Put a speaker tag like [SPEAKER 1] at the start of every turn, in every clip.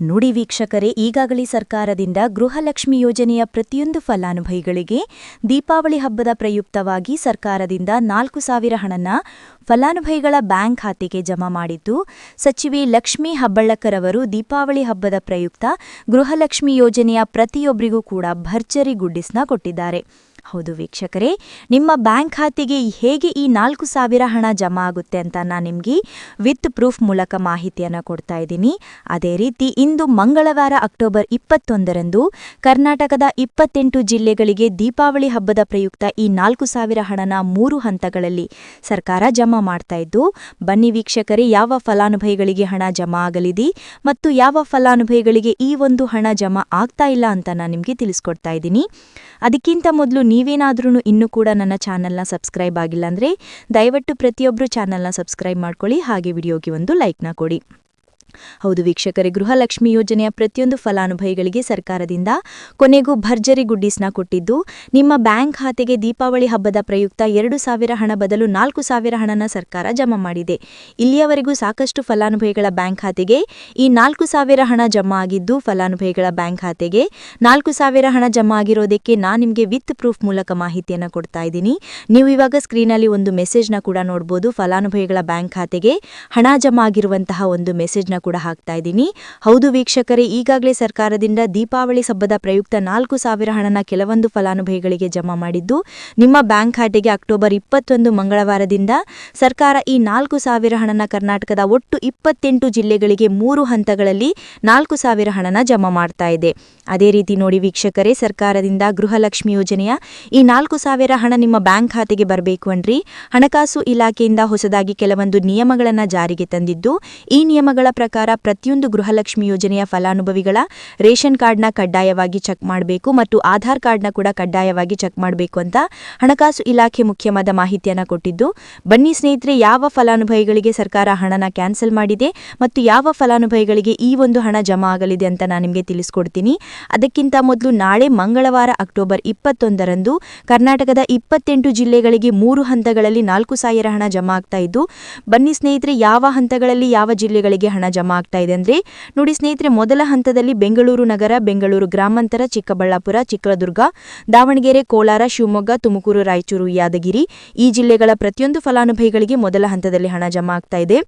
[SPEAKER 1] ನುಡಿ ವೀಕ್ಷಕರೇ, ಈಗಾಗಲೇ ಸರ್ಕಾರದಿಂದ ಗೃಹಲಕ್ಷ್ಮಿ ಯೋಜನೆಯ ಪ್ರತಿಯೊಂದು ಫಲಾನುಭವಿಗಳಿಗೆ ದೀಪಾವಳಿ ಹಬ್ಬದ ಪ್ರಯುಕ್ತವಾಗಿ ಸರ್ಕಾರದಿಂದ 4,000 ಹಣನ ಫಲಾನುಭವಿಗಳ ಬ್ಯಾಂಕ್ ಖಾತೆಗೆ ಜಮಾ ಮಾಡಿದ್ದು, ಸಚಿವೆ ಲಕ್ಷ್ಮೀ ಹೆಬ್ಬಾಳ್ಕರ್ ಅವರು ದೀಪಾವಳಿ ಹಬ್ಬದ ಪ್ರಯುಕ್ತ ಗೃಹಲಕ್ಷ್ಮಿ ಯೋಜನೆಯ ಪ್ರತಿಯೊಬ್ಬರಿಗೂ ಕೂಡ ಭರ್ಜರಿ ಗುಡ್ಡಿಸ್ನ ಕೊಟ್ಟಿದ್ದಾರೆ. ಹೌದು ವೀಕ್ಷಕರೇ, ನಿಮ್ಮ ಬ್ಯಾಂಕ್ ಖಾತೆಗೆ ಹೇಗೆ ಈ 4,000 ಹಣ ಜಮಾ ಆಗುತ್ತೆ ಅಂತ ನಾನು ನಿಮಗೆ ವಿತ್ ಪ್ರೂಫ್ ಮೂಲಕ ಮಾಹಿತಿಯನ್ನು ಕೊಡ್ತಾ ಇದ್ದೀನಿ. ಅದೇ ರೀತಿ ಇಂದು ಮಂಗಳವಾರ ಅಕ್ಟೋಬರ್ 21ರಂದು ಕರ್ನಾಟಕದ 28 ಜಿಲ್ಲೆಗಳಿಗೆ ದೀಪಾವಳಿ ಹಬ್ಬದ ಪ್ರಯುಕ್ತ ಈ 4,000 ಹಣನ 3 ಹಂತಗಳಲ್ಲಿ ಸರ್ಕಾರ ಜಮಾ ಮಾಡ್ತಾ ಇದ್ದು, ಬನ್ನಿ ವೀಕ್ಷಕರೇ, ಯಾವ ಫಲಾನುಭವಿಗಳಿಗೆ ಹಣ ಜಮಾ ಆಗಲಿದೆ ಮತ್ತು ಯಾವ ಫಲಾನುಭವಿಗಳಿಗೆ ಈ ಒಂದು ಹಣ ಜಮಾ ಆಗ್ತಾ ಇಲ್ಲ ಅಂತ ನಾನು ನಿಮಗೆ ತಿಳಿಸ್ಕೊಡ್ತಾ ಇದ್ದೀನಿ. ಅದಕ್ಕಿಂತ ಮೊದಲು ನೀವೇನಾದ್ರೂ ಇನ್ನೂ ಕೂಡ ನನ್ನ ಚಾನಲ್ನ ಸಬ್ಸ್ಕ್ರೈಬ್ ಆಗಿಲ್ಲ ಅಂದರೆ ದಯವಿಟ್ಟು ಪ್ರತಿಯೊಬ್ಬರು ಚಾನಲ್ನ ಸಬ್ಸ್ಕ್ರೈಬ್ ಮಾಡ್ಕೊಳ್ಳಿ, ಹಾಗೆ ವಿಡಿಯೋಗೆ ಒಂದು ಲೈಕ್ನ ಕೊಡಿ. ಹೌದು ವೀಕ್ಷಕರೇ, ಗೃಹಲಕ್ಷ್ಮಿ ಯೋಜನೆಯ ಪ್ರತಿಯೊಂದು ಫಲಾನುಭವಿಗಳಿಗೆ ಸರ್ಕಾರದಿಂದ ಕೊನೆಗೂ ಭರ್ಜರಿ ಗುಡ್ಡಿಸ್ನ ಕೊಟ್ಟಿದ್ದು, ನಿಮ್ಮ ಬ್ಯಾಂಕ್ ಖಾತೆಗೆ ದೀಪಾವಳಿ ಹಬ್ಬದ ಪ್ರಯುಕ್ತ 2,000 ಹಣ ಬದಲು 4,000 ಹಣನ ಸರ್ಕಾರ ಜಮಾ ಮಾಡಿದೆ. ಇಲ್ಲಿಯವರೆಗೂ ಸಾಕಷ್ಟು ಫಲಾನುಭವಿಗಳ ಬ್ಯಾಂಕ್ ಖಾತೆಗೆ ಈ 4,000 ಹಣ ಜಮಾ ಆಗಿದ್ದು, ಫಲಾನುಭವಿಗಳ ಬ್ಯಾಂಕ್ ಖಾತೆಗೆ 4,000 ಹಣ ಜಮಾ ಆಗಿರೋದಕ್ಕೆ ನಾನು ನಿಮಗೆ ವಿತ್ ಪ್ರೂಫ್ ಮೂಲಕ ಮಾಹಿತಿಯನ್ನು ಕೊಡ್ತಾ ಇದ್ದೀನಿ. ನೀವು ಇವಾಗ ಸ್ಕ್ರೀನಲ್ಲಿ ಒಂದು ಮೆಸೇಜ್ನ ಕೂಡ ನೋಡ್ಬೋದು. ಫಲಾನುಭವಿಗಳ ಬ್ಯಾಂಕ್ ಖಾತೆಗೆ ಹಣ ಜಮಾ ಆಗಿರುವಂತಹ ಒಂದು ಮೆಸೇಜ್ನ ಕೂಡ ಹಾಕ್ತಾ ಇದ್ದೀನಿ. ಹೌದು ವೀಕ್ಷಕರೇ, ಈಗಾಗಲೇ ಸರ್ಕಾರದಿಂದ ದೀಪಾವಳಿ ಹಬ್ಬದ ಪ್ರಯುಕ್ತ 4,000 ಹಣನ ಕೆಲವೊಂದು ಫಲಾನುಭವಿಗಳಿಗೆ ಜಮಾ ಮಾಡಿದ್ದು, ನಿಮ್ಮ ಬ್ಯಾಂಕ್ ಖಾತೆಗೆ ಅಕ್ಟೋಬರ್ 21 ಮಂಗಳವಾರದಿಂದ ಸರ್ಕಾರ ಈ 4,000 ಹಣನ ಕರ್ನಾಟಕದ ಒಟ್ಟು 28 ಜಿಲ್ಲೆಗಳಿಗೆ 3 ಹಂತಗಳಲ್ಲಿ 4,000 ಹಣನ ಜಮಾ ಮಾಡ್ತಾ ಇದೆ. ಅದೇ ರೀತಿ ನೋಡಿ ವೀಕ್ಷಕರೇ, ಸರ್ಕಾರದಿಂದ ಗೃಹಲಕ್ಷ್ಮಿ ಯೋಜನೆಯ ಈ 4,000 ಹಣ ನಿಮ್ಮ ಬ್ಯಾಂಕ್ ಖಾತೆಗೆ ಬರಬೇಕು ಅನ್ರಿ ಹಣಕಾಸು ಇಲಾಖೆಯಿಂದ ಹೊಸದಾಗಿ ಕೆಲವೊಂದು ನಿಯಮಗಳನ್ನು ಜಾರಿಗೆ ತಂದಿದ್ದು, ಈ ನಿಯಮಗಳ ಪ್ರಕಾರ ಪ್ರತಿಯೊಂದು ಗೃಹಲಕ್ಷ್ಮಿ ಯೋಜನೆಯ ಫಲಾನುಭವಿಗಳ ರೇಷನ್ ಕಾರ್ಡ್ನ ಕಡ್ಡಾಯವಾಗಿ ಚೆಕ್ ಮಾಡಬೇಕು ಮತ್ತು ಆಧಾರ್ ಕಾರ್ಡ್ನ ಕೂಡ ಕಡ್ಡಾಯವಾಗಿ ಚೆಕ್ ಮಾಡಬೇಕು ಅಂತ ಹಣಕಾಸು ಇಲಾಖೆ ಮುಖ್ಯವಾದ ಮಾಹಿತಿಯನ್ನು ಕೊಟ್ಟಿದ್ದು, ಬನ್ನಿ ಸ್ನೇಹಿತರೆ, ಯಾವ ಫಲಾನುಭವಿಗಳಿಗೆ ಸರ್ಕಾರ ಹಣನ ಕ್ಯಾನ್ಸಲ್ ಮಾಡಿದೆ ಮತ್ತು ಯಾವ ಫಲಾನುಭವಿಗಳಿಗೆ ಈ ಒಂದು ಹಣ ಜಮಾ ಆಗಲಿದೆ ಅಂತ ನಾನು ನಿಮಗೆ ತಿಳಿಸ್ಕೊಡ್ತೀನಿ. ಅದಕ್ಕಿಂತ ಮೊದಲು ನಾಳೆ ಮಂಗಳವಾರ ಅಕ್ಟೋಬರ್ 21ರಂದು ಕರ್ನಾಟಕದ 28 ಜಿಲ್ಲೆಗಳಿಗೆ 3 ಹಂತಗಳಲ್ಲಿ 4,000 ಹಣ ಜಮಾ ಆಗ್ತಾ ಇದ್ದು, ಬನ್ನಿ ಸ್ನೇಹಿತರೆ, ಯಾವ ಹಂತಗಳಲ್ಲಿ ಯಾವ ಜಿಲ್ಲೆಗಳಿಗೆ ಹಣ ಜಮಾ ಆಗ್ತಾ ಇದೆ ಅಂದ್ರೆ ನೋಡಿ ಸ್ನೇಹಿತರೆ, ಮೊದಲ ಹಂತದಲ್ಲಿ ಬೆಂಗಳೂರು ನಗರ, ಬೆಂಗಳೂರು ಗ್ರಾಮಾಂತರ, ಚಿಕ್ಕಬಳ್ಳಾಪುರ, ಚಿತ್ರದುರ್ಗ, ದಾವಣಗೆರೆ, ಕೋಲಾರ, ಶಿವಮೊಗ್ಗ, ತುಮಕೂರು, ರಾಯಚೂರು, ಯಾದಗಿರಿ ಈ ಜಿಲ್ಲೆಗಳ ಪ್ರತಿಯೊಂದು ಫಲಾನುಭವಿಗಳಿಗೆ ಮೊದಲ ಹಂತದಲ್ಲಿ ಹಣ ಜಮಾ ಆಗ್ತಾ ಇದೆ.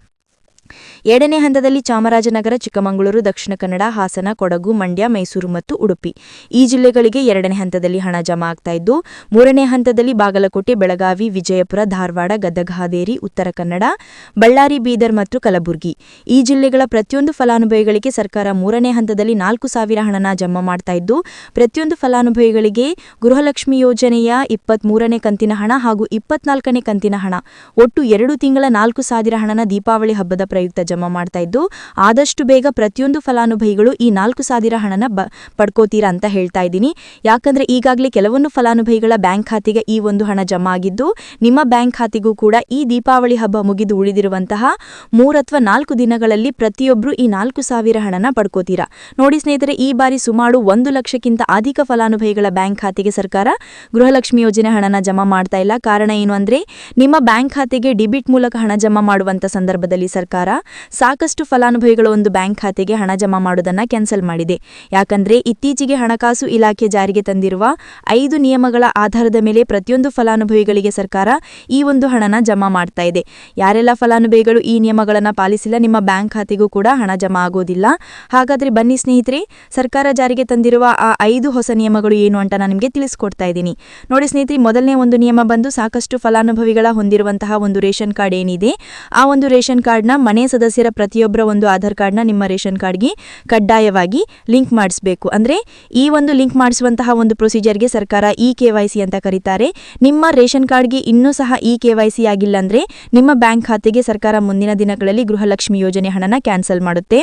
[SPEAKER 1] ಎರಡನೇ ಹಂತದಲ್ಲಿ ಚಾಮರಾಜನಗರ, ಚಿಕ್ಕಮಗಳೂರು, ದಕ್ಷಿಣ ಕನ್ನಡ, ಹಾಸನ, ಕೊಡಗು, ಮಂಡ್ಯ, ಮೈಸೂರು ಮತ್ತು ಉಡುಪಿ ಈ ಜಿಲ್ಲೆಗಳಿಗೆ ಎರಡನೇ ಹಂತದಲ್ಲಿ ಹಣ ಜಮಾ ಆಗ್ತಾ ಇದ್ದು, ಮೂರನೇ ಹಂತದಲ್ಲಿ ಬಾಗಲಕೋಟೆ, ಬೆಳಗಾವಿ, ವಿಜಯಪುರ, ಧಾರವಾಡ, ಗದಗ, ಹಾವೇರಿ, ಉತ್ತರ ಕನ್ನಡ, ಬಳ್ಳಾರಿ, ಬೀದರ್ ಮತ್ತು ಕಲಬುರಗಿ ಈ ಜಿಲ್ಲೆಗಳ ಪ್ರತಿಯೊಂದು ಫಲಾನುಭವಿಗಳಿಗೆ ಸರ್ಕಾರ ಮೂರನೇ ಹಂತದಲ್ಲಿ 4,000 ಹಣನ ಜಮಾ ಮಾಡ್ತಾ ಇದ್ದು, ಪ್ರತಿಯೊಂದು ಫಲಾನುಭವಿಗಳಿಗೆ ಗೃಹಲಕ್ಷ್ಮಿ ಯೋಜನೆಯ 23ನೇ ಕಂತಿನ ಹಣ ಹಾಗೂ 24ನೇ ಕಂತಿನ ಹಣ ಒಟ್ಟು 2 ತಿಂಗಳ 4,000 ಹಣನ ದೀಪಾವಳಿ ಹಬ್ಬದ ಪ್ರಯುಕ್ತ ಜಮಾ ಮಾಡ್ತಾ ಇದ್ದು, ಆದಷ್ಟು ಬೇಗ ಪ್ರತಿಯೊಂದು ಫಲಾನುಭವಿಗಳು ಈ 4,000 ಹಣನ ಪಡ್ಕೋತೀರಾ ಅಂತ ಹೇಳ್ತಾ ಇದ್ದೀನಿ. ಯಾಕಂದ್ರೆ ಈಗಾಗಲೇ ಕೆಲವೊಂದು ಫಲಾನುಭವಿಗಳ ಬ್ಯಾಂಕ್ ಖಾತೆಗೆ ಈ ಒಂದು ಹಣ ಜಮಾ ಆಗಿದ್ದು, ನಿಮ್ಮ ಬ್ಯಾಂಕ್ ಖಾತೆಗೂ ಕೂಡ ಈ ದೀಪಾವಳಿ ಹಬ್ಬ ಮುಗಿದು ಉಳಿದಿರುವಂತಹ 3 ಅಥವಾ 4 ದಿನಗಳಲ್ಲಿ ಪ್ರತಿಯೊಬ್ಬರು ಈ 4,000 ಹಣನ ಪಡ್ಕೋತೀರಾ. ನೋಡಿ ಸ್ನೇಹಿತರೆ, ಈ ಬಾರಿ ಸುಮಾರು 1 ಲಕ್ಷಕ್ಕಿಂತ ಅಧಿಕ ಫಲಾನುಭವಿಗಳ ಬ್ಯಾಂಕ್ ಖಾತೆಗೆ ಸರ್ಕಾರ ಗೃಹಲಕ್ಷ್ಮಿ ಯೋಜನೆ ಹಣನ ಜಮಾ ಮಾಡ್ತಾ ಇಲ್ಲ. ಕಾರಣ ಏನು ಅಂದ್ರೆ, ನಿಮ್ಮ ಬ್ಯಾಂಕ್ ಖಾತೆಗೆ ಡಿಬಿಟ್ ಮೂಲಕ ಹಣ ಜಮಾ ಮಾಡುವಂತ ಸಂದರ್ಭದಲ್ಲಿ ಸರ್ಕಾರ ಸಾಕಷ್ಟು ಫಲಾನುಭವಿಗಳ ಒಂದು ಬ್ಯಾಂಕ್ ಖಾತೆಗೆ ಹಣ ಜಮಾ ಮಾಡೋದನ್ನ ಕ್ಯಾನ್ಸಲ್ ಮಾಡಿದೆ. ಯಾಕಂದ್ರೆ ಇತ್ತೀಚೆಗೆ ಹಣಕಾಸು ಇಲಾಖೆ ಜಾರಿಗೆ ತಂದಿರುವ 5 ನಿಯಮಗಳ ಆಧಾರದ ಮೇಲೆ ಪ್ರತಿಯೊಂದು ಫಲಾನುಭವಿಗಳಿಗೆ ಸರ್ಕಾರ ಈ ಒಂದು ಹಣನ ಜಮಾ ಮಾಡ್ತಾ ಇದೆ. ಯಾರೆಲ್ಲ ಫಲಾನುಭವಿಗಳು ಈ ನಿಯಮಗಳನ್ನ ಪಾಲಿಸಿಲ್ಲ, ನಿಮ್ಮ ಬ್ಯಾಂಕ್ ಖಾತೆಗೂ ಕೂಡ ಹಣ ಜಮಾ ಆಗೋದಿಲ್ಲ. ಹಾಗಾದ್ರೆ ಬನ್ನಿ ಸ್ನೇಹಿತರೆ, ಸರ್ಕಾರ ಜಾರಿಗೆ ತಂದಿರುವ ಆ 5 ಹೊಸ ನಿಯಮಗಳು ಏನು ಅಂತ ನಾನು ನಿಮಗೆ ತಿಳಿಸ್ಕೊಡ್ತಾ ಇದ್ದೀನಿ. ನೋಡಿ ಸ್ನೇಹಿತರೆ, ಮೊದಲನೇ ಒಂದು ನಿಯಮ ಬಂದು, ಸಾಕಷ್ಟು ಫಲಾನುಭವಿಗಳ ಹೊಂದಿರುವಂತಹ ಒಂದು ರೇಷನ್ ಕಾರ್ಡ್ ಏನಿದೆ, ಆ ಒಂದು ರೇಷನ್ ಕಾರ್ಡ್ನ ಮನೆ ಸದಸ್ಯರ ಪ್ರತಿಯೊಬ್ಬರ ಒಂದು ಆಧಾರ್ ಕಾರ್ಡ್ನ ನಿಮ್ಮ ರೇಷನ್ ಕಾರ್ಡ್ಗೆ ಕಡ್ಡಾಯವಾಗಿ ಲಿಂಕ್ ಮಾಡಿಸಬೇಕು. ಅಂದ್ರೆ ಈ ಒಂದು ಲಿಂಕ್ ಮಾಡಿಸುವಂತಹ ಒಂದು ಪ್ರೊಸೀಜರ್ಗೆ ಸರ್ಕಾರ KYC ಅಂತ ಕರೀತಾರೆ. ನಿಮ್ಮ ರೇಷನ್ ಕಾರ್ಡ್ಗೆ ಇನ್ನೂ ಸಹ KYC ಆಗಿಲ್ಲ ಅಂದ್ರೆ ನಿಮ್ಮ ಬ್ಯಾಂಕ್ ಖಾತೆಗೆ ಸರ್ಕಾರ ಮುಂದಿನ ದಿನಗಳಲ್ಲಿ ಗೃಹಲಕ್ಷ್ಮಿ ಯೋಜನೆ ಹಣನ ಕ್ಯಾನ್ಸಲ್ ಮಾಡುತ್ತೆ.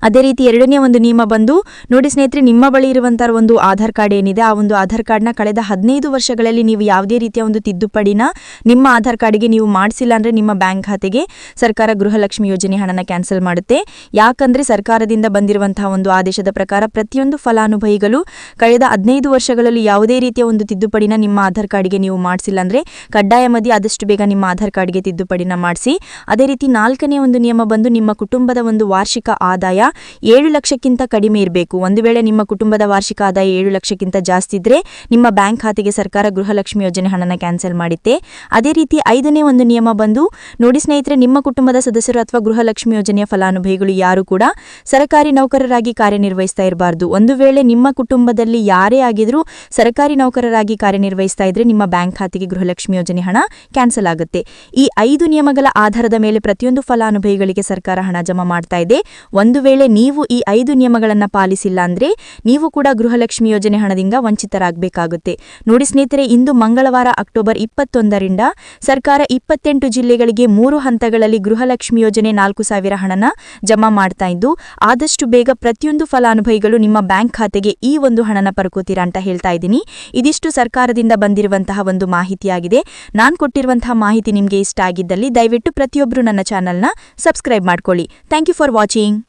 [SPEAKER 1] ಅದೇ ರೀತಿ ಎರಡನೇ ಒಂದು ನಿಯಮ ಬಂದು, ನೋಡಿ ಸ್ನೇಹಿತರೆ, ನಿಮ್ಮ ಬಳಿ ಇರುವಂತಹ ಒಂದು ಆಧಾರ್ ಕಾರ್ಡ್ ಏನಿದೆ, ಆ ಒಂದು ಆಧಾರ್ ಕಾರ್ಡ್ನ ಕಳೆದ 15 ವರ್ಷಗಳಲ್ಲಿ ನೀವು ಯಾವುದೇ ರೀತಿಯ ಒಂದು ತಿದ್ದುಪಡಿನ ನಿಮ್ಮ ಆಧಾರ್ ಕಾರ್ಡ್ಗೆ ನೀವು ಮಾಡಿಸಿಲ್ಲ ಅಂದ್ರೆ ನಿಮ್ಮ ಬ್ಯಾಂಕ್ ಖಾತೆಗೆ ಸರ್ಕಾರ ಗೃಹಲಕ್ಷ್ಮಿ ಯೋಜನೆ ಹಣನ ಕ್ಯಾನ್ಸಲ್ ಮಾಡುತ್ತೆ. ಯಾಕಂದ್ರೆ ಸರ್ಕಾರದಿಂದ ಬಂದಿರುವಂತಹ ಒಂದು ಆದೇಶದ ಪ್ರಕಾರ ಪ್ರತಿಯೊಂದು ಫಲಾನುಭವಿಗಳು ಕಳೆದ 15 ವರ್ಷಗಳಲ್ಲಿ ಯಾವುದೇ ರೀತಿಯ ಒಂದು ತಿದ್ದುಪಡಿನ ನಿಮ್ಮ ಆಧಾರ್ ಕಾರ್ಡ್ಗೆ ನೀವು ಮಾಡಿಸಿಲ್ಲ ಅಂದ್ರೆ ಕಡ್ಡಾಯವಾಗಿ ಆದಷ್ಟು ಬೇಗ ನಿಮ್ಮ ಆಧಾರ್ ಕಾರ್ಡ್ಗೆ ತಿದ್ದುಪಡಿನ ಮಾಡಿಸಿ. ಅದೇ ರೀತಿ 4ನೇ ಒಂದು ನಿಯಮ ಬಂದು, ನಿಮ್ಮ ಕುಟುಂಬದ ಒಂದು ವಾರ್ಷಿಕ ಆದಾಯ 7 ಲಕ್ಷಕ್ಕಿಂತ ಕಡಿಮೆ ಇರಬೇಕು. ಒಂದು ವೇಳೆ ನಿಮ್ಮ ಕುಟುಂಬದ ವಾರ್ಷಿಕ ಆದಾಯ 7 ಲಕ್ಷಕ್ಕಿಂತ ಜಾಸ್ತಿ ಇದ್ರೆ ನಿಮ್ಮ ಬ್ಯಾಂಕ್ ಖಾತೆಗೆ ಸರ್ಕಾರ ಗೃಹಲಕ್ಷ್ಮಿ ಯೋಜನೆ ಹಣನ ಕ್ಯಾನ್ಸಲ್ ಮಾಡುತ್ತೆ. ಅದೇ ರೀತಿ 5ನೇ ಒಂದು ನಿಯಮ ಬಂದು ನೋಡಿ ಸ್ನೇಹಿತರೆ, ನಿಮ್ಮ ಕುಟುಂಬದ ಸದಸ್ಯರು ಅಥವಾ ಗೃಹಲಕ್ಷ್ಮಿ ಯೋಜನೆಯ ಫಲಾನುಭವಿಗಳು ಯಾರು ಕೂಡ ಸರ್ಕಾರಿ ನೌಕರರಾಗಿ ಕಾರ್ಯನಿರ್ವಹಿಸ್ತಾ ಇರಬಾರ್ದು. ಒಂದು ವೇಳೆ ನಿಮ್ಮ ಕುಟುಂಬದಲ್ಲಿ ಯಾರೇ ಆಗಿದ್ರೂ ಸರ್ಕಾರಿ ನೌಕರರಾಗಿ ಕಾರ್ಯನಿರ್ವಹಿಸ್ತಾ ಇದ್ರೆ ನಿಮ್ಮ ಬ್ಯಾಂಕ್ ಖಾತೆಗೆ ಗೃಹಲಕ್ಷ್ಮಿ ಯೋಜನೆ ಹಣ ಕ್ಯಾನ್ಸಲ್ ಆಗುತ್ತೆ. ಈ 5 ನಿಯಮಗಳ ಆಧಾರದ ಮೇಲೆ ಪ್ರತಿಯೊಂದು ಫಲಾನುಭವಿಗಳಿಗೆ ಸರ್ಕಾರ ಹಣ ಜಮಾ ಮಾಡ್ತಾ ಇದೆ. ಒಂದು ವೇಳೆ ನೀವು ಈ 5 ನಿಯಮಗಳನ್ನು ಪಾಲಿಸಿಲ್ಲ ಅಂದ್ರೆ ನೀವು ಕೂಡ ಗೃಹಲಕ್ಷ್ಮಿ ಯೋಜನೆ ಹಣದಿಂದ ವಂಚಿತರಾಗಬೇಕಾಗುತ್ತೆ. ನೋಡಿ ಸ್ನೇಹಿತರೆ, ಇಂದು ಮಂಗಳವಾರ ಅಕ್ಟೋಬರ್ 21ರಿಂದ ಸರ್ಕಾರ 28 ಜಿಲ್ಲೆಗಳಿಗೆ 3 ಹಂತಗಳಲ್ಲಿ ಗೃಹಲಕ್ಷ್ಮಿ ಯೋಜನೆ 4,000 ಹಣನ ಜಮಾ ಮಾಡ್ತಾ ಇದ್ದು, ಆದಷ್ಟು ಬೇಗ ಪ್ರತಿಯೊಂದು ಫಲಾನುಭವಿಗಳು ನಿಮ್ಮ ಬ್ಯಾಂಕ್ ಖಾತೆಗೆ ಈ ಒಂದು ಹಣನ ಪಡ್ಕೋತೀರಾ ಅಂತ ಹೇಳ್ತಾ ಇದ್ದೀನಿ. ಇದಿಷ್ಟು ಸರ್ಕಾರದಿಂದ ಬಂದಿರುವಂತಹ ಒಂದು ಮಾಹಿತಿಯಾಗಿದೆ. ನಾನು ಕೊಟ್ಟಿರುವಂತಹ ಮಾಹಿತಿ ನಿಮಗೆ ಇಷ್ಟ ಆಗಿದ್ದಲ್ಲಿ ದಯವಿಟ್ಟು ಪ್ರತಿಯೊಬ್ಬರು ನನ್ನ ಚಾನಲ್ನ ಸಬ್ಸ್ಕ್ರೈಬ್ ಮಾಡ್ಕೊಳ್ಳಿ. Thank you for watching.